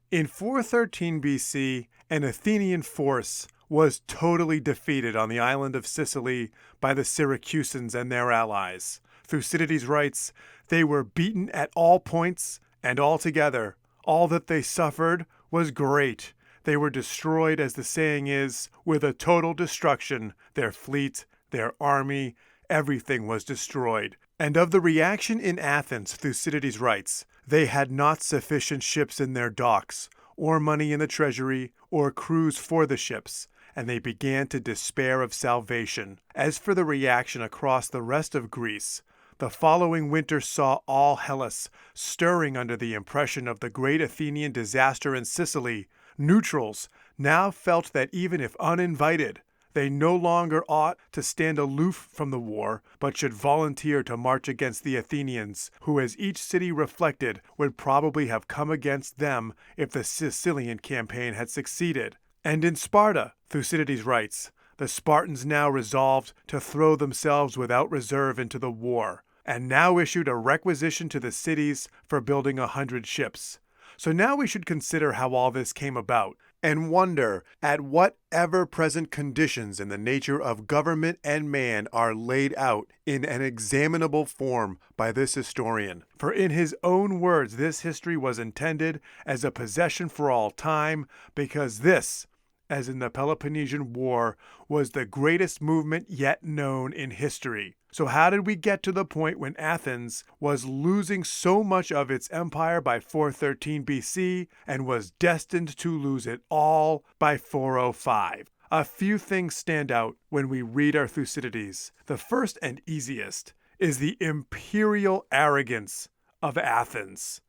In 413 BC, an Athenian force was totally defeated on the island of Sicily by the Syracusans and their allies. Thucydides writes, "They were beaten at all points, and altogether, all that they suffered was great. They were destroyed, as the saying is, with a total destruction. Their fleet, their army, everything was destroyed." And of the reaction in Athens, Thucydides writes, "They had not sufficient ships in their docks, or money in the treasury, or crews for the ships, and they began to despair of salvation." As for the reaction across the rest of Greece, the following winter saw all Hellas stirring under the impression of the great Athenian disaster in Sicily. Neutrals now felt that even if uninvited, they no longer ought to stand aloof from the war, but should volunteer to march against the Athenians, who, as each city reflected, would probably have come against them if the Sicilian campaign had succeeded. And in Sparta, Thucydides writes, "The Spartans now resolved to throw themselves without reserve into the war, and now issued a requisition to the cities for building 100 ships. So now we should consider how all this came about, and wonder at what ever-present conditions in the nature of government and man are laid out in an examinable form by this historian. For in his own words, this history was intended as a possession for all time, because this, as in the Peloponnesian War, was the greatest movement yet known in history." So how did we get to the point when Athens was losing so much of its empire by 413 BC and was destined to lose it all by 405? A few things stand out when we read our Thucydides. The first and easiest is the imperial arrogance of Athens.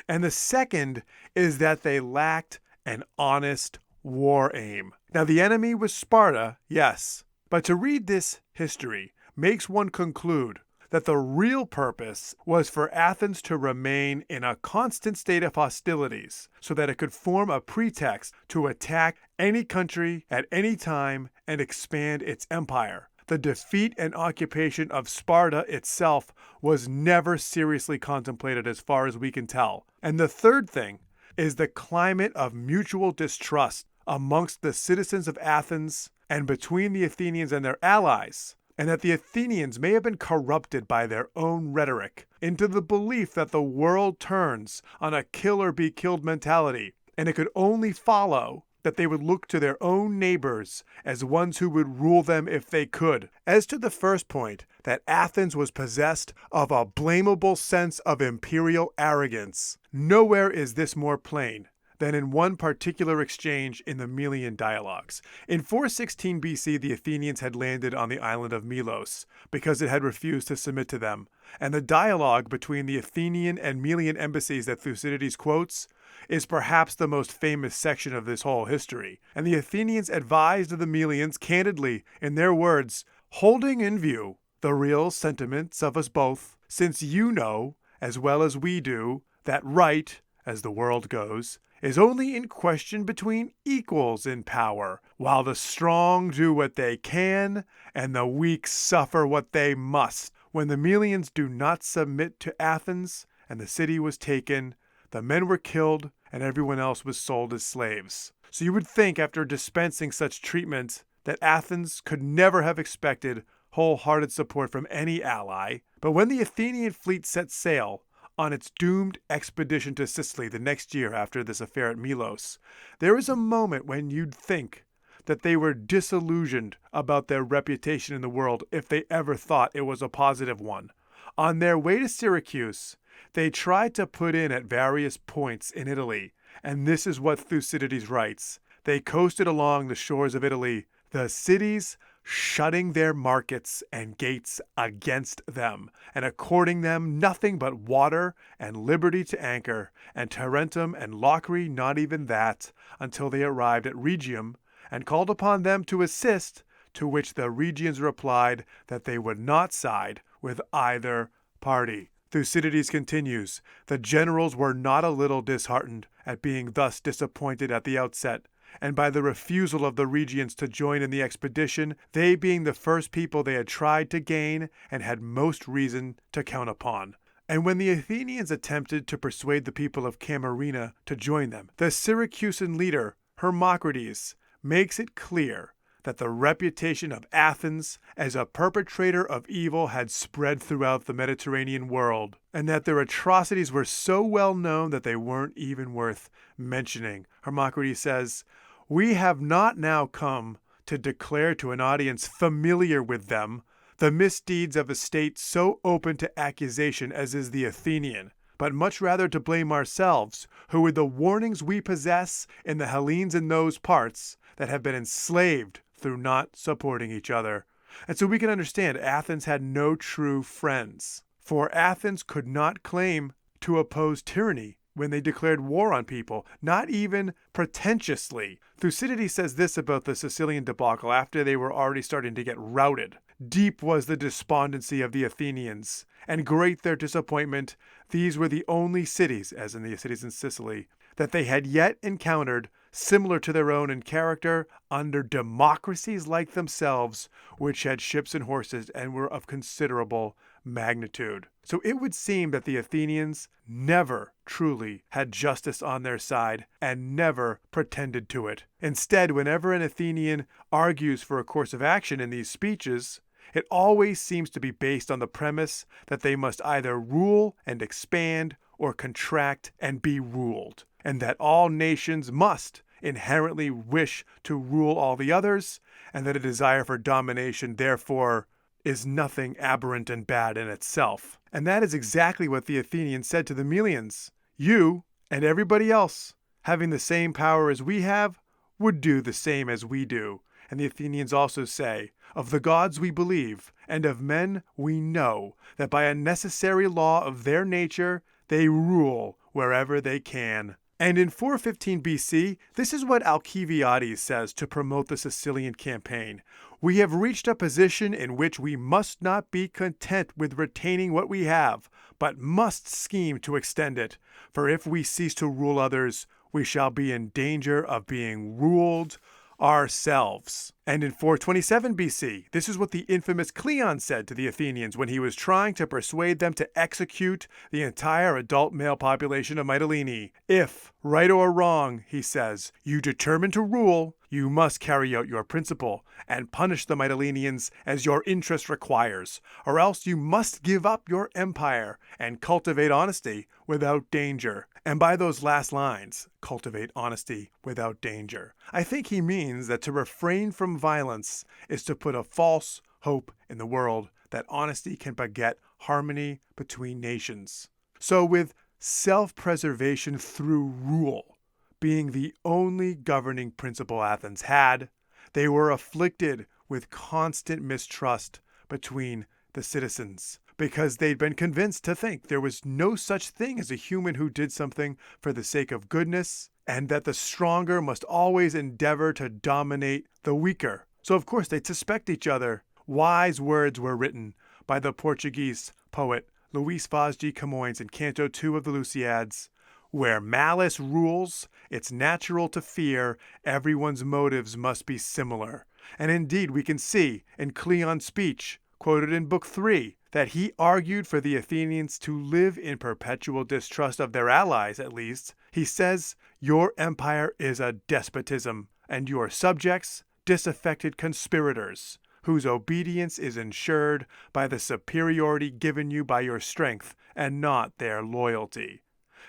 And the second is that they lacked an honest war aim. Now, the enemy was Sparta, yes, but to read this history makes one conclude that the real purpose was for Athens to remain in a constant state of hostilities so that it could form a pretext to attack any country at any time and expand its empire. The defeat and occupation of Sparta itself was never seriously contemplated as far as we can tell. And the third thing is the climate of mutual distrust amongst the citizens of Athens and between the Athenians and their allies, and that the Athenians may have been corrupted by their own rhetoric into the belief that the world turns on a kill or be killed mentality, and it could only follow that they would look to their own neighbors as ones who would rule them if they could. As to the first point, that Athens was possessed of a blamable sense of imperial arrogance, nowhere is this more plain than in one particular exchange in the Melian dialogues. In 416 BC, the Athenians had landed on the island of Melos because it had refused to submit to them. And the dialogue between the Athenian and Melian embassies that Thucydides quotes is perhaps the most famous section of this whole history. And the Athenians advised the Melians candidly, in their words, "Holding in view the real sentiments of us both, since you know, as well as we do, that right, as the world goes, is only in question between equals in power, while the strong do what they can, and the weak suffer what they must. When the Melians do not submit to Athens, and the city was taken, the men were killed, and everyone else was sold as slaves." So you would think, after dispensing such treatment, that Athens could never have expected wholehearted support from any ally. But when the Athenian fleet set sail on its doomed expedition to Sicily the next year after this affair at Melos, there is a moment when you'd think that they were disillusioned about their reputation in the world if they ever thought it was a positive one. On their way to Syracuse, they tried to put in at various points in Italy, and this is what Thucydides writes. They coasted along the shores of Italy, the cities shutting their markets and gates against them, and according them nothing but water and liberty to anchor, and Tarentum and Locri not even that, until they arrived at Rhegium, and called upon them to assist, to which the Rhegians replied that they would not side with either party. Thucydides continues, "The generals were not a little disheartened at being thus disappointed at the outset, and by the refusal of the Rhegians to join in the expedition, they being the first people they had tried to gain and had most reason to count upon." And when the Athenians attempted to persuade the people of Camarina to join them, the Syracusan leader, Hermocrates, makes it clear that the reputation of Athens as a perpetrator of evil had spread throughout the Mediterranean world, and that their atrocities were so well known that they weren't even worth mentioning. Hermocrates says, "We have not now come to declare to an audience familiar with them the misdeeds of a state so open to accusation as is the Athenian, but much rather to blame ourselves, who with the warnings we possess in the Hellenes in those parts that have been enslaved through not supporting each other." And so we can understand Athens had no true friends, for Athens could not claim to oppose tyranny when they declared war on people, not even pretentiously. Thucydides says this about the Sicilian debacle after they were already starting to get routed. "Deep was the despondency of the Athenians, and great their disappointment. These were the only cities, as in the cities in Sicily, that they had yet encountered, similar to their own in character, under democracies like themselves, which had ships and horses and were of considerable magnitude." So it would seem that the Athenians never truly had justice on their side and never pretended to it. Instead, whenever an Athenian argues for a course of action in these speeches, it always seems to be based on the premise that they must either rule and expand or contract and be ruled, and that all nations must inherently wish to rule all the others, and that a desire for domination, therefore, is nothing aberrant and bad in itself. And that is exactly what the Athenians said to the Melians. "You and everybody else, having the same power as we have, would do the same as we do." And the Athenians also say, "Of the gods we believe, and of men we know, that by a necessary law of their nature they rule wherever they can." And in 415 BC, this is what Alcibiades says to promote the Sicilian campaign. "We have reached a position in which we must not be content with retaining what we have, but must scheme to extend it. For if we cease to rule others, we shall be in danger of being ruled ourselves." And in 427 BC, this is what the infamous Cleon said to the Athenians when he was trying to persuade them to execute the entire adult male population of Mytilene. "If, right or wrong," he says, "you determine to rule, you must carry out your principle, and punish the Mytileneans as your interest requires, or else you must give up your empire and cultivate honesty without danger." And by those last lines, "cultivate honesty without danger," I think he means that to refrain from violence is to put a false hope in the world that honesty can beget harmony between nations. So with self-preservation through rule being the only governing principle Athens had, they were afflicted with constant mistrust between the citizens, because they'd been convinced to think there was no such thing as a human who did something for the sake of goodness, and that the stronger must always endeavor to dominate the weaker. So of course they'd suspect each other. Wise words were written by the Portuguese poet Luís Vaz de Camões in Canto 2 of the Lusíads. "Where malice rules, it's natural to fear everyone's motives must be similar." And indeed we can see in Cleon's speech, quoted in Book 3, that he argued for the Athenians to live in perpetual distrust of their allies, at least. He says, "Your empire is a despotism, and your subjects disaffected conspirators, whose obedience is ensured by the superiority given you by your strength, and not their loyalty."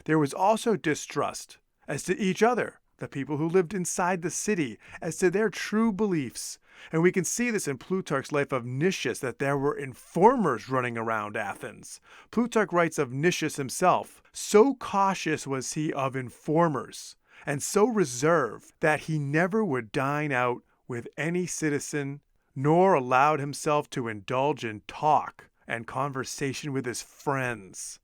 There was also distrust as to each other, the people who lived inside the city, as to their true beliefs. And we can see this in Plutarch's life of Nicias, that there were informers running around Athens. Plutarch writes of Nicias himself, "So cautious was he of informers, and so reserved, that he never would dine out with any citizen, nor allowed himself to indulge in talk and conversation with his friends."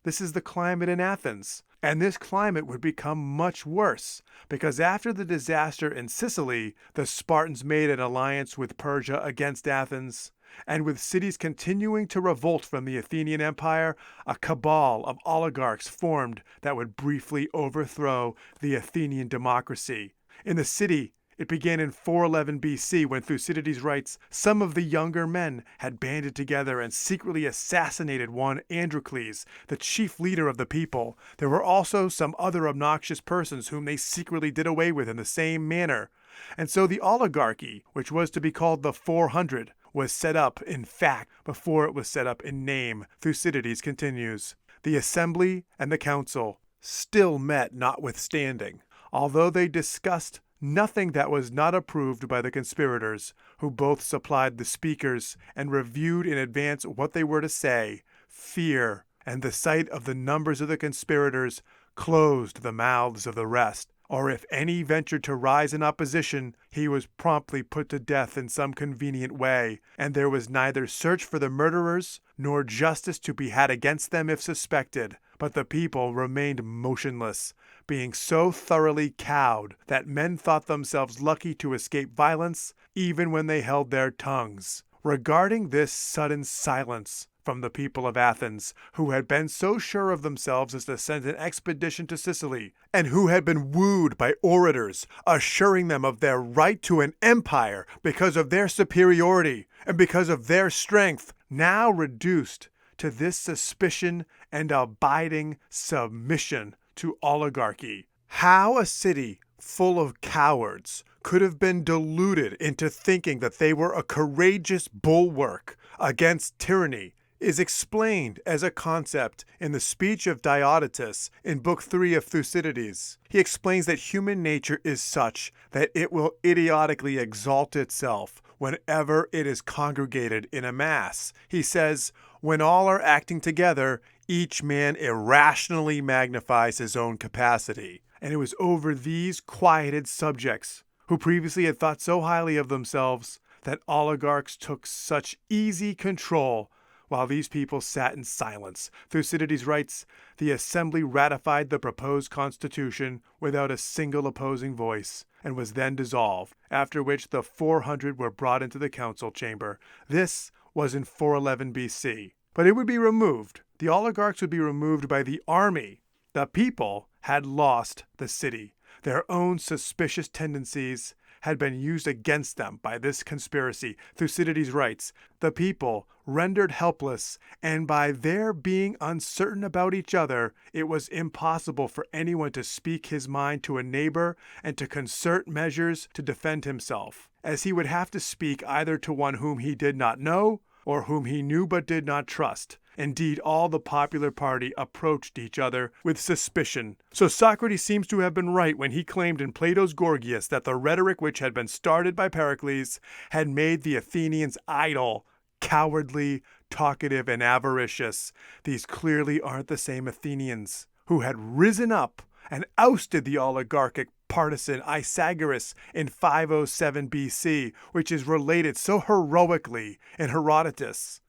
This is the climate in Athens. And this climate would become much worse, because after the disaster in Sicily, the Spartans made an alliance with Persia against Athens, and with cities continuing to revolt from the Athenian Empire, a cabal of oligarchs formed that would briefly overthrow the Athenian democracy. In the city, It began in 411 BC when Thucydides writes, some of the younger men had banded together and secretly assassinated one Androcles, the chief leader of the people. There were also some other obnoxious persons whom they secretly did away with in the same manner. And so the oligarchy, which was to be called the 400, was set up in fact before it was set up in name. Thucydides continues, the assembly and the council still met notwithstanding, although they discussed nothing that was not approved by the conspirators, who both supplied the speakers and reviewed in advance what they were to say. Fear and the sight of the numbers of the conspirators closed the mouths of the rest, or if any ventured to rise in opposition, he was promptly put to death in some convenient way, and there was neither search for the murderers nor justice to be had against them if suspected. But the people remained motionless, being so thoroughly cowed that men thought themselves lucky to escape violence even when they held their tongues. Regarding this sudden silence from the people of Athens, who had been so sure of themselves as to send an expedition to Sicily, and who had been wooed by orators, assuring them of their right to an empire because of their superiority and because of their strength, now reduced to this suspicion and abiding submission to oligarchy. How a city full of cowards could have been deluded into thinking that they were a courageous bulwark against tyranny is explained as a concept in the speech of Diodotus in Book 3 of Thucydides. He explains that human nature is such that it will idiotically exalt itself whenever it is congregated in a mass. He says, when all are acting together, each man irrationally magnifies his own capacity. And it was over these quieted subjects, who previously had thought so highly of themselves, that oligarchs took such easy control while these people sat in silence. Thucydides writes, the assembly ratified the proposed constitution without a single opposing voice, and was then dissolved, after which the 400 were brought into the council chamber. This was in 411 BC. But it would be removed. The oligarchs would be removed by the army. The people had lost the city. Their own suspicious tendencies had been used against them by this conspiracy. Thucydides writes, the people, rendered helpless, and by their being uncertain about each other, it was impossible for anyone to speak his mind to a neighbor and to concert measures to defend himself, as he would have to speak either to one whom he did not know, or whom he knew but did not trust. Indeed, all the popular party approached each other with suspicion. So Socrates seems to have been right when he claimed in Plato's Gorgias that the rhetoric which had been started by Pericles had made the Athenians idle, cowardly, talkative, and avaricious. These clearly aren't the same Athenians who had risen up and ousted the oligarchic partisan Isagoras in 507 BC, which is related so heroically in Herodotus.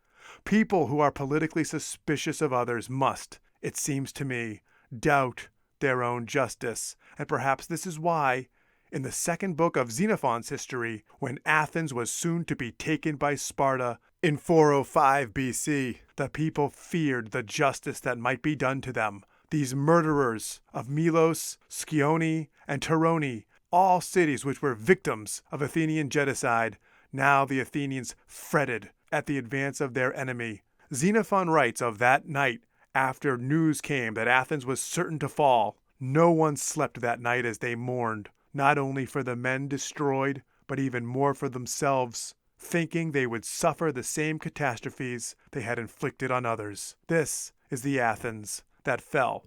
People who are politically suspicious of others must, it seems to me, doubt their own justice. And perhaps this is why, in the second book of Xenophon's history, when Athens was soon to be taken by Sparta in 405 BC, the people feared the justice that might be done to them. These murderers of Milos, Scione, and Torone, all cities which were victims of Athenian genocide, now the Athenians fretted at the advance of their enemy. Xenophon writes of that night after news came that Athens was certain to fall. No one slept that night as they mourned, not only for the men destroyed, but even more for themselves, thinking they would suffer the same catastrophes they had inflicted on others. This is the Athens that fell.